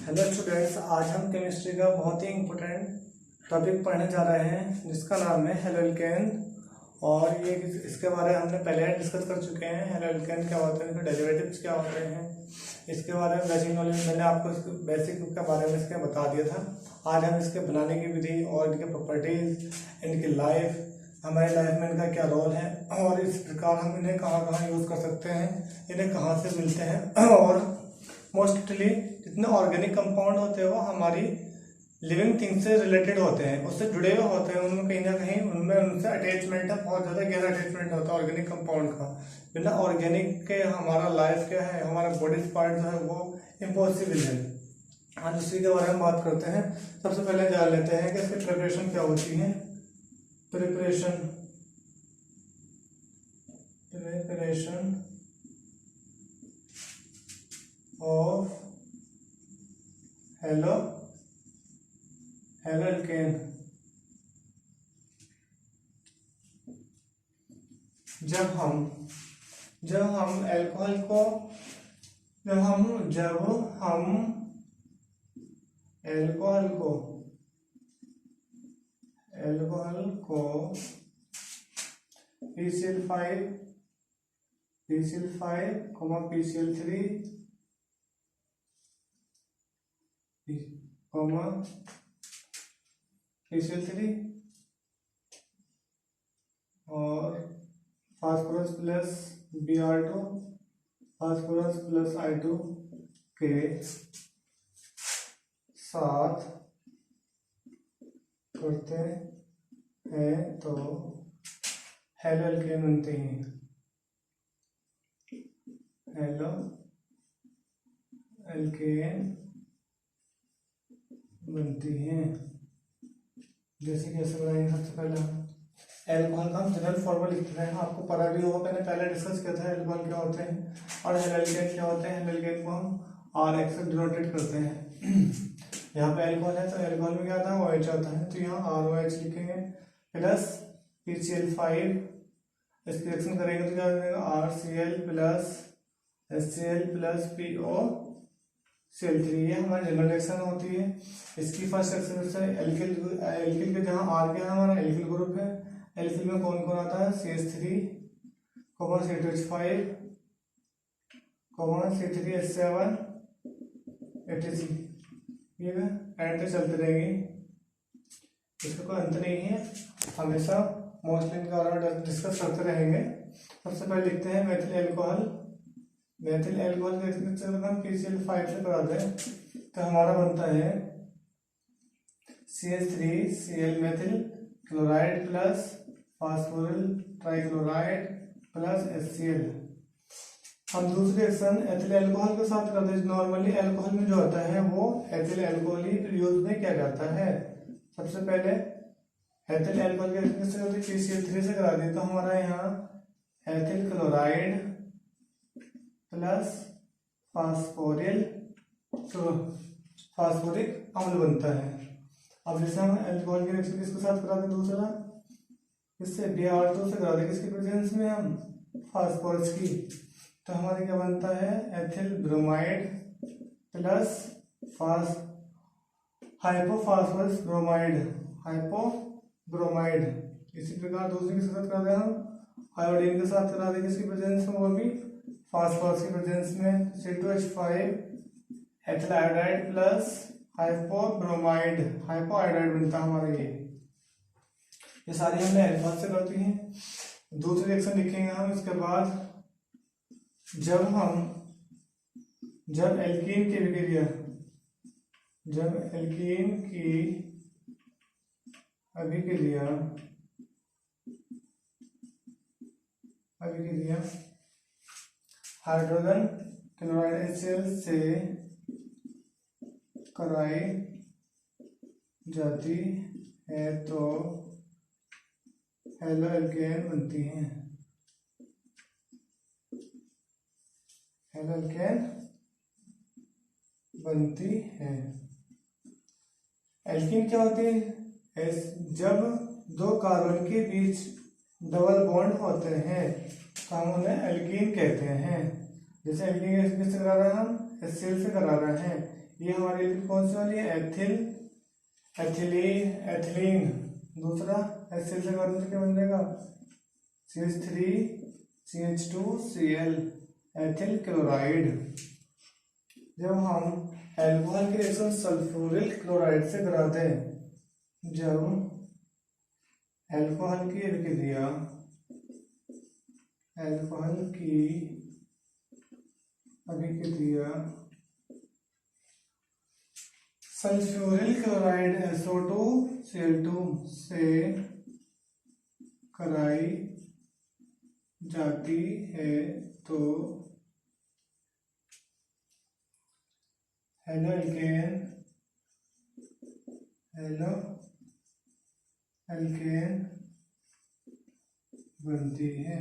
Hello students, आज हम chemistry का बहुत ही इम्पोर्टेंट टॉपिक पढ़ने जा रहे हैं जिसका नाम है हेलोल्केन। और ये इसके बारे में हमने पहले डिस्कस कर चुके हैं। हेलोल्केन क्या होते हैं, इनके डेरिवेटिव्स क्या होते हैं, इसके बारे में बेसिक नॉलेज मैंने आपको बेसिक के बारे में इसके बता दिया था। आज हम इसके बनाने की विधि और इनके प्रॉपर्टीज, इनकी लाइफ, हमारी लाइफ में इनका क्या रोल है और इस प्रकार हम इन्हें कहाँ कहाँ यूज़ कर सकते हैं, इन्हें कहाँ से मिलते हैं। और मोस्टली जितने ऑर्गेनिक कंपाउंड होते हैं वो हमारी लिविंग थिंग से रिलेटेड होते हैं, उससे जुड़े हुए होते हैं, उनमें कहीं ना कहीं उनमें उनसे अटैचमेंट है, बहुत ज़्यादा गहरा अटैचमेंट होता है ऑर्गेनिक कंपाउंड का। बिना ऑर्गेनिक के हमारा लाइफ क्या है, हमारा बॉडी पार्ट जो है वो इम्पॉसिबल है। आज उसी के बारे में बात करते हैं। सबसे पहले जान लेते हैं कि इसकी प्रिपरेशन क्या होती है। Preparation of haloalkane. जब हम अल्कोहल को PCl5, PCl3, PCl3 और phosphorus plus Br2, phosphorus plus I2 के साथ करते हैं तो हेलोल्केन बनते हैं। हेलोल्केन बनती हैं। जैसे कैसे बनाएंगे, सबसे पहले हम एल्कोहल का हम जनरल फॉर्मूला लिखते हैं। आपको पता भी होगा, मैंने पहले डिस्कस किया था एल्कोहल क्या होते हैं और हेलोल्केन क्या होते हैं। हेलोल्केन को हम RH से डिनोटेट करते हैं। यहाँ पे एल्कोहल है तो एल्कोहल में क्या आता है, OH आता है, तो यहाँ ROH लिखेंगे प्लस PCl5। इसकी रिएक्शन करेंगे तो क्या बनेगा, RCl plus HCl plus POCl3। ये हमारी जनरल रिएक्शन होती है। इसकी फर्स्ट रिएक्शन से एल्किल के जहाँ R क्या है, हमारा एल्किल ग्रुप है। एल्किल में कौन कौन आता है, CH3, C2H5, C3H7, ATC। ये एंड तक चलते रहेंगे, इसका कोई अंत नहीं है, हमेशा मोस्टली इनके बारे में डिस्कस करते रहेंगे। सबसे पहले लिखते हैं मेथिल एल्कोहल के हम PCl5 से कराते हैं तो हमारा बनता है CH3Cl methyl chloride plus phosphoryl trichloride plus HCl। हम दूसरी रिएक्शन एथिल अल्कोहल के साथ करते हैं। नॉर्मली अल्कोहल में जो होता है वो एथिल अल्कोहल ही यूज में किया जाता है। सबसे पहले एथिल अल्कोहल की रिएक्शन किससे होती है, PCl3 से करा दी तो हमारा यहाँ एथिल क्लोराइड प्लस फास्फोरिक अम्ल बनता है। अब जैसे हम अल्कोहल की रिएक्शन किसके साथ कराते, दूसरा इससे Br2 से कराते, किसकी प्रेजेंस में, हम फास्फोरस की, तो हमारे क्या बनता है, ethyl bromide plus hypophosphorous bromide. इसी प्रकार दूसरी किसके साथ कराते हैं, हम आयोडीन के साथ कराते, किसकी प्रेजेंस में, वो भी फास्फोरस की प्रेजेंस में, C2H5 एथिल आयोडाइड प्लस हाइपोआयोडाइड बनता है हमारा। ये सारी हमने अल्कोहल से करती हैं। दूसरी रिएक्शन लिखेंगे हम इसके बाद, जब एल्कीन की अभिक्रिया हाइड्रोजन क्लोराइड HCl से कराई जाती है तो हेलोल्केन बनती हैं। एल्कीन क्या होती है, जब दो कार्बन के बीच डबल बॉन्ड होते हैं तो हम उन्हें एल्कीन कहते हैं। जैसे एल्कीन किससे करा रहे हैं, हम HCl से करा रहे हैं। ये हमारी कौन सी वाली है, एथिल एथिलीन। दूसरा HCl से बनने से क्या बन जाएगा, CH3CH2Cl, एथिल क्लोराइड। जब हम एल्कोहल की रिएक्शन सल्फ्यूरिल क्लोराइड से कराते हैं, जब एल्कोहल की अभिक्रिया सल्फ्यूरिल क्लोराइड SO2Cl2 से कराई जाती है तो हेलोएल्केन बनती है।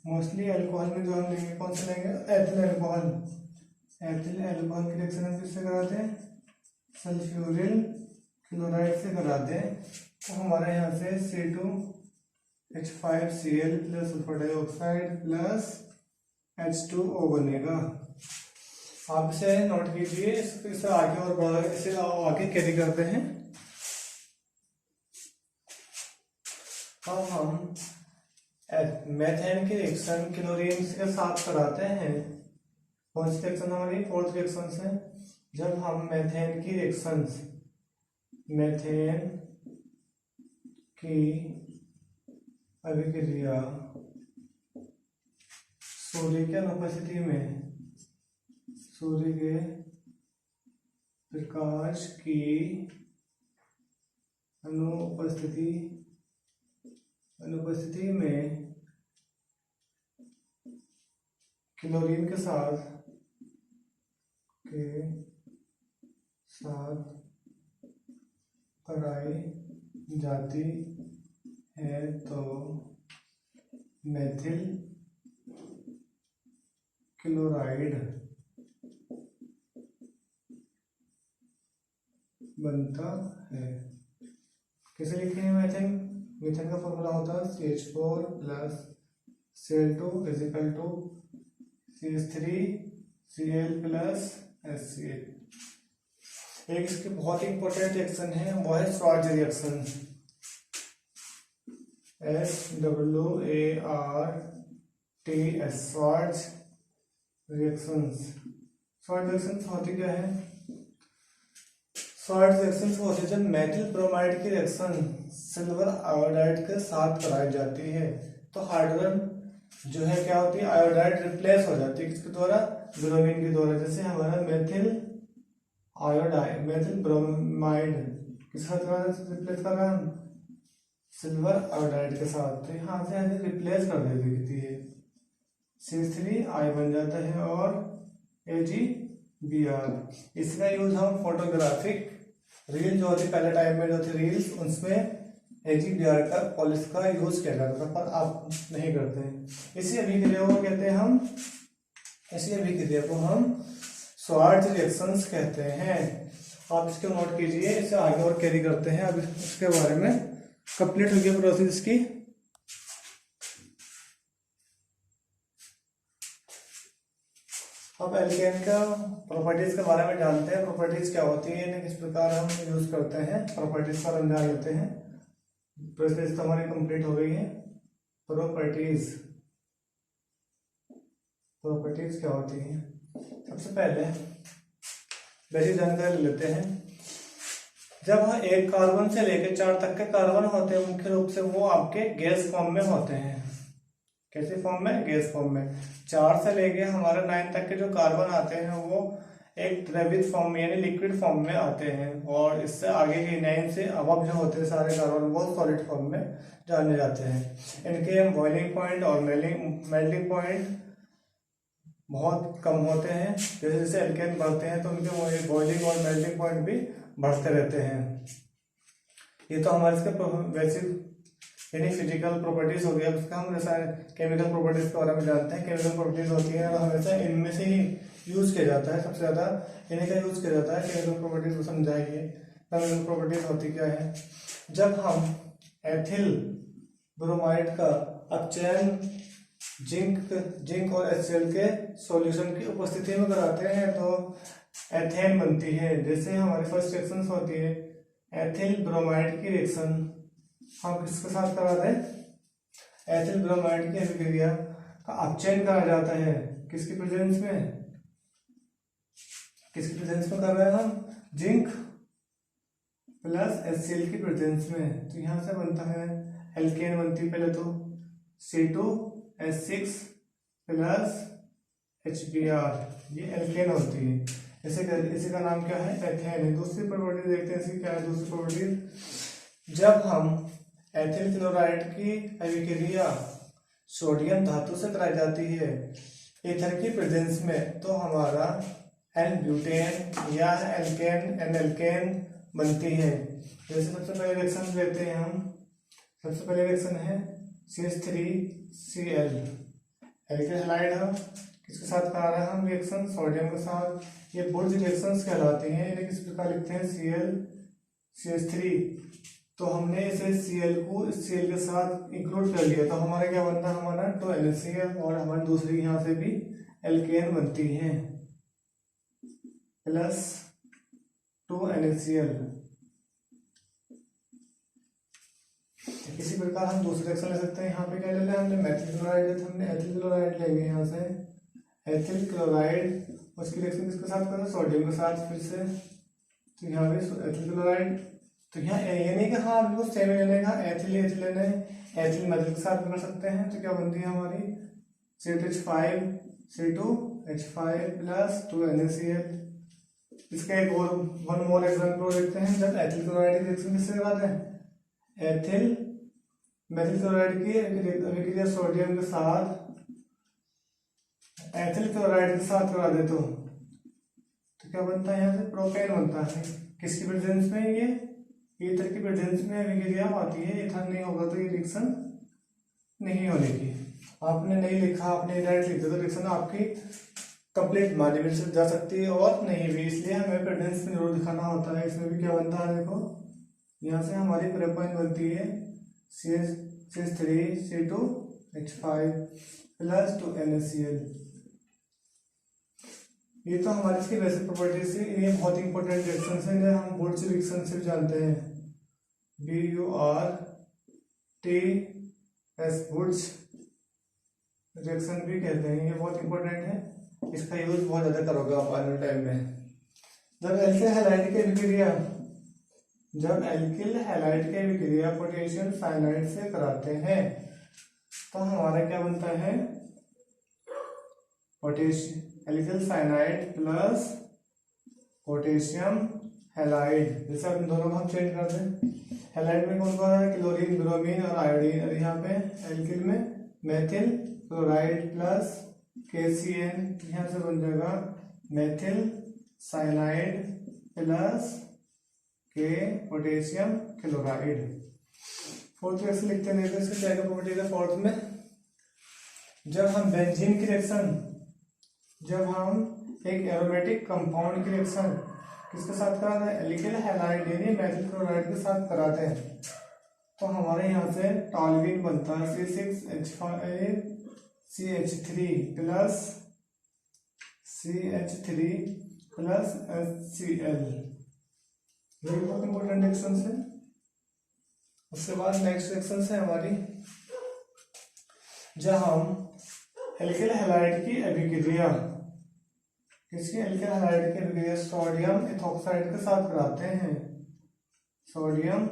मोस्टली अल्कोहल में जो हम लेंगे, कौन सा लेंगे, एथिल अल्कोहल की रिएक्शन हम किससे कराते हैं, सल्फ्यूरिल क्लोराइड से कराते हैं। तो हमारे यहाँ से C2H5Cl plus sulphur dioxide plus H2O बनेगा। आप इसे नोट कीजिए, इसे आगे और बढ़ा, इसे आगे कैरी करते हैं। अब हम मेथेन की रिएक्शन क्लोरीन के साथ कराते हैं। कौन सी रिएक्शन हमारी, फोर्थ रिएक्शन से। जब हम मेथेन की अभिक्रिया सूर्य के अनुपस्थिति में, सूर्य के प्रकाश की अनुपस्थिति में क्लोरीन के साथ कराई जाती है तो मेथिल क्लोराइड बनता है। कैसे लिखते हैं मीथेन का फॉर्मूला होता है CH4 plus Cl2 = CH3Cl plus HCl। एक इसकी बहुत ही इंपॉर्टेंट रिएक्शन है, वो है Swarts reaction, SWARTS, Swarts reactions. Swarts reactions होती क्या है, स्वार्ट्ज रिएक्शंस होती है जब मेथिल ब्रोमाइड की रिएक्शन सिल्वर आयोडाइड के साथ कराई जाती है तो हाइड्रोजन जो है क्या होती है, आयोडाइड रिप्लेस हो जाती है किसके द्वारा, ब्रोमीन के द्वारा। जैसे हमारा मेथिल ब्रोमाइड किस साथ रिप्लेस कर रहा है, सिल्वर आयोडाइड के साथ। तो यहाँ से रिप्लेस कर देती है, CH3I बन जाता है और AgBr। इसका यूज हम फोटोग्राफिक रील जो होती पहले टाइम में जो थी रील्स, उसमें AgBr का पॉलिश का यूज किया जाता था, पर आप नहीं करते हैं। इसी अभिक्रिया को कहते हैं हम, स्वार्ट्ज रिएक्शंस कहते हैं। आप इसको नोट कीजिए, इसे आगे और कैरी करते हैं। अब इसके बारे में कंप्लीट हो गया प्रोसेस की। अब एल्केन का प्रॉपर्टीज के बारे में जानते हैं। प्रॉपर्टीज क्या होती है, किस प्रकार हम यूज करते हैं, प्रॉपर्टीज का समझा लेते हैं। प्रोसेस तो हमारी कंप्लीट हो गई है। प्रॉपर्टीज क्या होती है, सबसे पहले बेसिक जानकारी लेते हैं। जब एक कार्बन से लेकर 4 तक के कार्बन होते हैं, मुख्य रूप से वो आपके गैस फॉर्म में होते हैं। कैसे फॉर्म में, गैस फॉर्म में। 4 से लेके हमारे 9 तक के जो कार्बन आते हैं वो एक द्रवित फॉर्म में यानी लिक्विड फॉर्म में आते हैं, और इससे आगे के 9 से अब जो होते हैं सारे कार्बन वो सॉलिड फॉर्म में जाने जाते हैं। इनके बॉइलिंग पॉइंट और मेल्टिंग पॉइंट बहुत कम होते हैं। जैसे जैसे एल्केन बढ़ते हैं तो उनके बॉइलिंग और मेल्टिंग पॉइंट भी बढ़ते रहते हैं। ये तो हमारे इसके बेसिक यानी फिजिकल प्रॉपर्टीज हो गया। उसका हम केमिकल प्रॉपर्टीज के बारे में जानते हैं। केमिकल प्रॉपर्टीज होती है हमेशा इनमें से ही यूज किया जाता है, सबसे ज्यादा इन्हीं का यूज किया जाता है। केमिकल प्रॉपर्टीज को समझाइए। केमिकल प्रॉपर्टीज होती क्या है, जब हम एथिल ब्रोमाइड का अपचयन जिंक और HCl के सॉल्यूशन की उपस्थिति में कराते हैं तो एथेन बनती है। जैसे हमारी फर्स्ट रिएक्शन होती है एथिल ब्रोमाइड की रिएक्शन, हम किसके साथ करा रहे हैं, एथिल ब्रोमाइड की अभिक्रिया का अपचयन करा जाता है किसकी प्रेजेंस में, किसकी प्रेजेंस में कर रहे हैं हम, जिंक प्लस HCl की प्रेजेंस में। तो यहां से बनता है एल्केन बनती है पहले तो C2H6 प्लस HBr, ये एल्केन होती है। इसी का नाम क्या है, एथेन है। दूसरी प्रॉपर्टी देखते हैं इसकी क्या है दूसरी प्रॉपर्टी, जब हम एथिल क्लोराइड की अभिक्रिया सोडियम धातु से कराई जाती है ईथर की प्रेजेंस में, तो हमारा N-ब्यूटेन या एल्केन बनती है। जैसे सबसे पहले रिएक्शन देखते हैं हम, सबसे पहले रिएक्शन है CH3Cl, एल्किल हैलाइड है, किसके साथ करा रहे हैं हम रिएक्शन, सोडियम के साथ। ये बुर्ज रिएक्शंस कहलाते हैं। इन्हें किस प्रकार लिखते हैं, ClCH3, तो हमने इसे Cl को Cl के साथ इंक्लूड कर लिया, तो हमारा क्या बनता है, हमारा 2NaCl, और हमारी दूसरी यहाँ से भी एल्केन बनती है प्लस 2NaCl। इसी प्रकार हम दूसरे रिएक्शन ले सकते हैं। यहाँ पे क्या ले लिया हमने, मेथिल क्लोराइड, हमने एथिल क्लोराइड ले गए यहाँ से, एथिल क्लोराइड, उसकी रिएक्शन किसके साथ करें, सोडियम के साथ फिर से, तो यहाँ पे एथिल क्लोराइड। तो यहाँ ये नहीं कि हाँ बिल्कुल सेम लेने का, एथिल लेने, एथिल मेथिल के साथ कर सकते हैं। तो क्या बनती है हमारी C2H5 C2H5 प्लस 2NaCl। इसका एक और वन मोर एग्जाम्पल देखते हैं, जब एथिल क्लोराइड की रिएक्शन किससे कराते हैं, एथिल मेथिल क्लोराइड की अभिक्रिया सोडियम के साथ एथिल क्लोराइड के साथ करा दे तो क्या बनता है, यहाँ से प्रोपेन बनता है। किसकी प्रेजेंस में, ये ईथर की प्रेजेंस में अभिक्रिया आती है। ईथर नहीं होगा तो ये रिएक्शन नहीं होने की। आपने नहीं लिखा, आपने डायरेक्ट लिख दिया तो रिएक्शन आपकी कंप्लीट माने में जा सकती है और नहीं भी, इसलिए हमें प्रेजेंस में जरूर दिखाना होता है। इसमें भी क्या बनता है, देखो यहाँ से हमारी प्रोपेन बनती है CH3 C2H5 प्लस 2NaCl। ये तो हमारी इसकी बेसिक प्रॉपर्टीज थी। ये बहुत इंपॉर्टेंट रिएक्शंस हैं, इन्हें हम बुर्ज रिएक्शन से भी जानते हैं, BURTS, बुर्ज रिएक्शन भी कहते हैं। ये बहुत इंपॉर्टेंट है, इसका यूज बहुत ज्यादा करोगे आप आने टाइम में। जब एल्किल हैलाइड की अभिक्रिया पोटेशियम साइनाइड से कराते हैं तो हमारा क्या बनता है, potassium alkyl cyanide plus potassium halide. जैसे अब इन दोनों को हम चेंज कर दें, हैलाइड में कौन कौन है, क्लोरीन, ब्रोमीन और आयोडीन, और यहाँ पे एल्किल में मेथिल क्लोराइड प्लस KCN, यहाँ से बन जाएगा मेथिल साइनाइड प्लस के पोटेशियम क्लोराइड। फोर्थ रिएक्शन लिखते हैं, इसके क्या क्या प्रॉपर्टीज है फोर्थ में, जब हम बेंजीन की रिएक्शन, जब हम एक एरोमेटिक कंपाउंड की रिएक्शन किसके साथ कराते हैं, एल्किल हैलाइड यानी मेथिल क्लोराइड के साथ कराते हैं, तो हमारे यहाँ से टॉल्यूइन बनता है CH3 प्लस HCl। ये बहुत इंपॉर्टेंट रिएक्शन है। उसके बाद नेक्स्ट रिएक्शन है हमारी, जब हम एल्किल हैलाइड की अभिक्रिया, किसकी, एल्किल हैलाइड की अभिक्रिया सोडियम इथॉक्साइड के साथ कराते हैं, सोडियम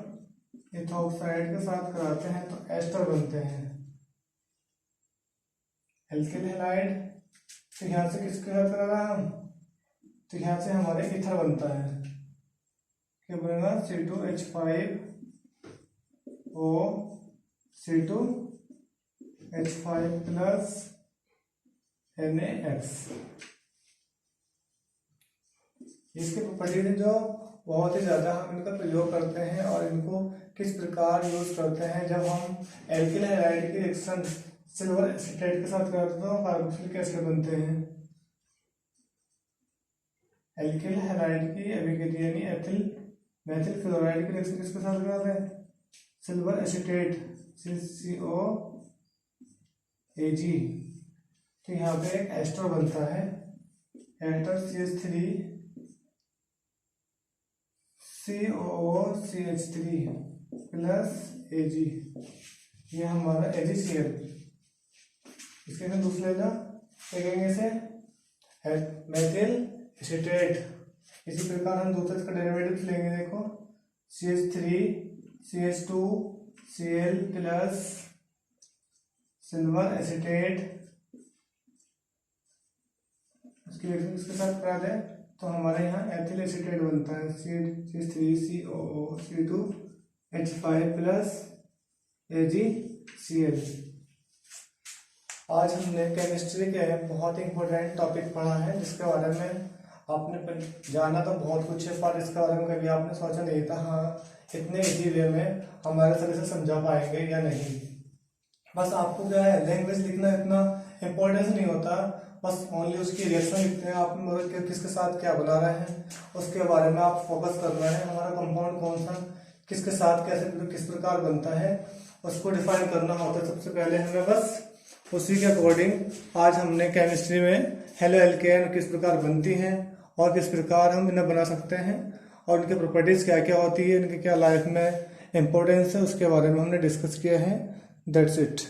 इथॉक्साइड के साथ कराते हैं तो एस्टर बनते हैं एल्किल हैलाइड। तो यहाँ से किसके साथ करा रहा हम, तो यहाँ से हमारे इथर बनता है, क्या बनेगा C2H5O C2H5 प्लस NaX। इसके प्रॉपर्टीज जो बहुत ही ज़्यादा हम इनका प्रयोग करते हैं और इनको किस प्रकार यूज करते हैं, जब हम एल्किल हैलाइड की रिएक्शन सिल्वर एसिटेट के साथ करते हैं तो कार्बोक्सिलिक एसिड बनते हैं। एल्किल हैलाइड की अभिक्रिया यानी एथिल मेथिल क्लोराइड की रिएक्शन किसके साथ कराते हैं, सिल्वर एसिटेट CCOAg। तो यहाँ पे एक एस्टर बनता है, ester CH3 COOCH3 plus Ag, ये हमारा AgCl। इसके अंदर दूसरे का क्या कहेंगे इसे मेथिल एसीटेट। इसी प्रकार हम दूसरे का डेरिवेटिव लेंगे, देखो CH3CH2Cl प्लस सिल्वर एसीटेट। इसके साथ क्या है तो हमारे यहाँ एथिल एसीटेट बनता है CH3COO2H5 प्लस AgCl। आज हमने केमिस्ट्री के बहुत ही इंपॉर्टेंट टॉपिक पढ़ा है, जिसके बारे में आपने जाना तो बहुत कुछ है, पर इसके बारे में कभी आपने सोचा नहीं था हाँ इतने इजी वे में हमारे सर इसे समझा पाएंगे या नहीं। बस आपको क्या है लैंग्वेज लिखना इतना इम्पोर्टेंस नहीं होता, बस ओनली उसकी रिएक्शन लिखते हैं आप, मतलब किसके साथ क्या बना रहे हैं उसके बारे में आप फोकस करना है। हमारा कंपाउंड कौन सा किसके साथ कैसे किस प्रकार बनता है उसको डिफाइन करना होता है सबसे पहले हमें। बस उसी के अकॉर्डिंग आज हमने केमिस्ट्री में हेलो एल्केन किस प्रकार बनती हैं और किस प्रकार हम इन्हें बना सकते हैं और इनकी प्रॉपर्टीज क्या क्या होती है, इनके क्या लाइफ में इम्पोर्टेंस है, उसके बारे में हमने डिस्कस किया है। That's it.